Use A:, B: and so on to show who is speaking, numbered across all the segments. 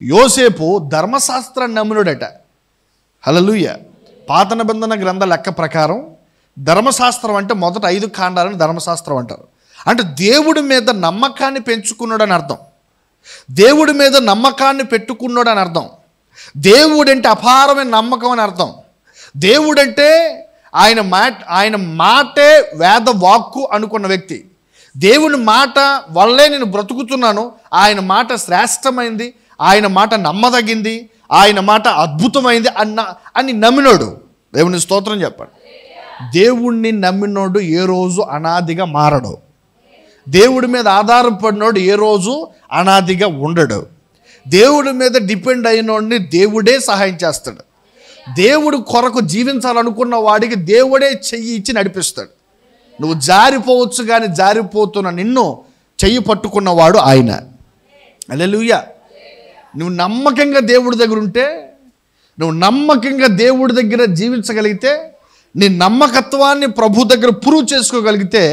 A: యోసేపు ధర్మశాస్త్రాన్ని నమ్మినోడట. హల్లెలూయా. పాత నిబంధన గ్రంథ లెక్క ప్రకారం ధర్మశాస్త్రం అంటే మొదట 5 కాండాలను ధర్మశాస్త్రం అంటారు. అంటే దేవుడి మీద నమ్మకాన్ని పెంచుకున్నాడని అర్థం, దేవుడి మీద నమ్మకాన్ని పెట్టుకున్నాడని అర్థం, దేవుడంటే అపారమైన నమ్మకం అని అర్థం. దేవుడంటే ఆయన మాటే వేద వాక్కు అనుకున్న వ్యక్తి. దేవుని మాట వల్లే నేను బ్రతుకుతున్నాను, ఆయన మాట శ్రేష్టమైంది, ఆయన మాట నమ్మదగింది, ఆయన మాట అద్భుతమైంది అని నమ్మినోడు. దేవుని స్తోత్రం చెప్పండి. దేవుణ్ణి నమ్మినోడు ఏ రోజు అనాదిగా మారడు. దేవుడి మీద ఆధారపడినోడు ఏ రోజు అనాదిగా ఉండడు. దేవుడి మీద డిపెండ్ అయినోడిని దేవుడే సహాయం చేస్తాడు. దేవుడు కొరకు జీవించాలనుకున్న వాడికి దేవుడే చెయ్యి ఇచ్చి నడిపిస్తాడు. నువ్వు జారిపోవచ్చు, కానీ జారిపోతున్న నిన్ను చెయ్యి పట్టుకున్నవాడు ఆయన. హల్లెలూయా. నువ్వు నమ్మకంగా దేవుడి దగ్గర ఉంటే, నువ్వు నమ్మకంగా దేవుడి దగ్గర జీవించగలిగితే, నీ నమ్మకత్వాన్ని ప్రభు దగ్గర ప్రూవ్ చేసుకోగలిగితే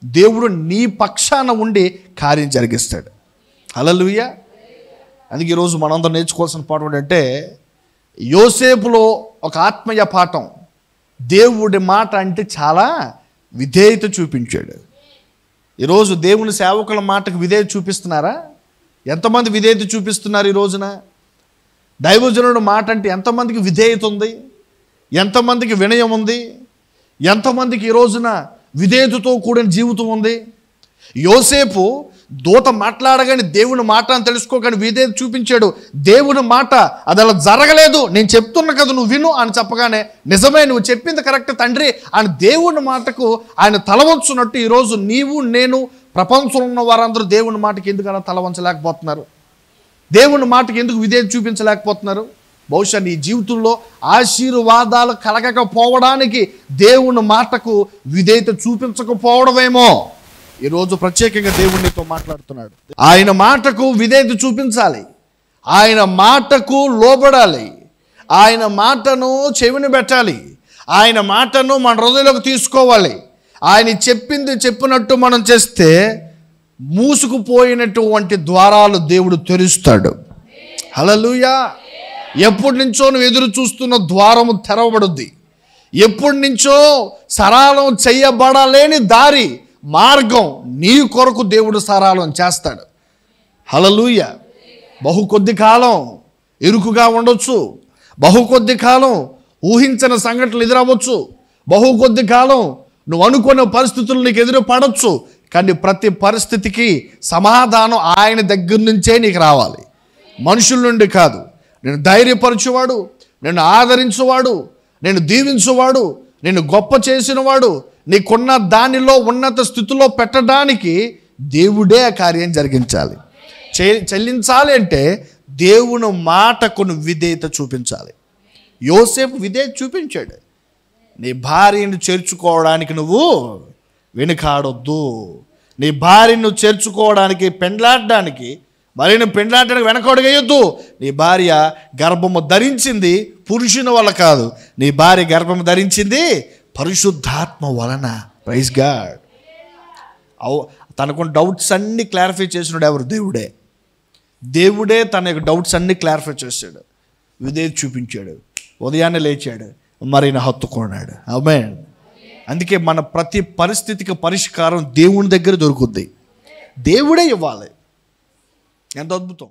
A: దేవుడు నీ పక్షాన ఉండి కార్యం జరిగిస్తాడు. హల్లెలూయా. అందుకే ఈరోజు మనందరం నేర్చుకోవాల్సిన పాఠం ఏంటంటే, యోసేపులో ఒక ఆత్మీయ పాఠం, దేవుడి మాట అంటే చాలా విధేయత చూపించాడు. ఈరోజు దేవుని సేవకుల మాటకు విధేయత చూపిస్తున్నారా? ఎంతమంది విధేయత చూపిస్తున్నారు ఈ రోజున? దైవజనుడు మాట అంటే ఎంతమందికి విధేయత ఉంది? ఎంతమందికి వినయం ఉంది? ఎంతమందికి ఈ రోజున విధేయతతో కూడిన జీవితం ఉంది? యోసేపు దూత మాట్లాడగానే దేవుని మాట అని తెలుసుకోగానే విధేయత చూపించాడు. దేవుని మాట అది అలా జరగలేదు, నేను చెప్తున్నా కదా నువ్వు విను అని చెప్పగానే, నిజమే నువ్వు చెప్పింది కరెక్ట్ తండ్రి అని దేవుని మాటకు ఆయన తలవంచున్నట్టు ఈరోజు నీవు నేను ప్రపంచంలో ఉన్న వారందరూ దేవుని మాటకి ఎందుకు అలా తలవంచలేకపోతున్నారు? దేవుని మాటకి ఎందుకు విధేయత చూపించలేకపోతున్నారు? బహుశా నీ జీవితంలో ఆశీర్వాదాలు కలగకపోవడానికి దేవుని మాటకు విధేయత చూపించకపోవడమేమో. ఈరోజు ప్రత్యేకంగా దేవునితో మాట్లాడుతున్నాడు. ఆయన మాటకు విధేయత చూపించాలి, ఆయన మాటకు లోబడాలి, ఆయన మాటను చెవిని పెట్టాలి, ఆయన మాటను మన హృదయంలోకి తీసుకోవాలి. ఆయన చెప్పింది చెప్పినట్టు మనం చేస్తే మూసుకుపోయినటువంటి ద్వారాలు దేవుడు తెరుస్తాడు. హల్లెలూయా. ఎప్పటి నుంచో నువ్వు ఎదురు చూస్తున్న ద్వారము తెరవబడుద్ది. ఎప్పటి నుంచో సరళం చెయ్యబడలేని దారి మార్గం నీ కొరకు దేవుడు సరళం చేస్తాడు. హల్లెలూయా. బహు కొద్ది కాలం ఇరుకుగా ఉండొచ్చు, బహు కొద్ది కాలం ఊహించిన సంఘటనలు ఎదురవ్వచ్చు, బహు కొద్ది కాలం నువ్వు అనుకున్న పరిస్థితులు నీకు ఎదురు పడవచ్చు. కానీ ప్రతి పరిస్థితికి సమాధానం ఆయన దగ్గర నుంచే నీకు రావాలి, మనుషుల నుండి కాదు. నేను ధైర్యపరచువాడు, నేను ఆదరించువాడు, నేను దీవించువాడు, నేను గొప్ప చేసినవాడు, నీకున్న దానిలో ఉన్నత స్థితిలో పెట్టడానికి దేవుడే ఆ కార్యం జరిగించాలి. చెల్లించాలి అంటే దేవుని మాటకు విధేయత చూపించాలి. యోసేపు విధేయత చూపించాడు. నీ భార్యను చేర్చుకోవడానికి నువ్వు వెనుకాడొద్దు. నీ భార్యను చేర్చుకోవడానికి, పెండ్లాడడానికి, భార్యను పెండ్లాడడానికి వెనకడుగేయొద్దు. నీ భార్య గర్భము ధరించింది పురుషుని వల్ల కాదు, నీ భార్య గర్భము ధరించింది పరిశుద్ధాత్మ వలన. Praise God. తనకున్న డౌట్స్ అన్నీ క్లారిఫై చేసినాడు ఎవరు? దేవుడే. దేవుడే తన యొక్క డౌట్స్ అన్నీ క్లారిఫై చేశాడు, విధేయత చూపించాడు, ఉదయాన్నే లేచాడు, మరైనా హత్తుకున్నాడు. ఆమేన్. అందుకే మన ప్రతి పరిస్థితికి పరిష్కారం దేవుని దగ్గర దొరుకుద్ది, దేవుడే ఇవ్వాలి. ఎంత అద్భుతం.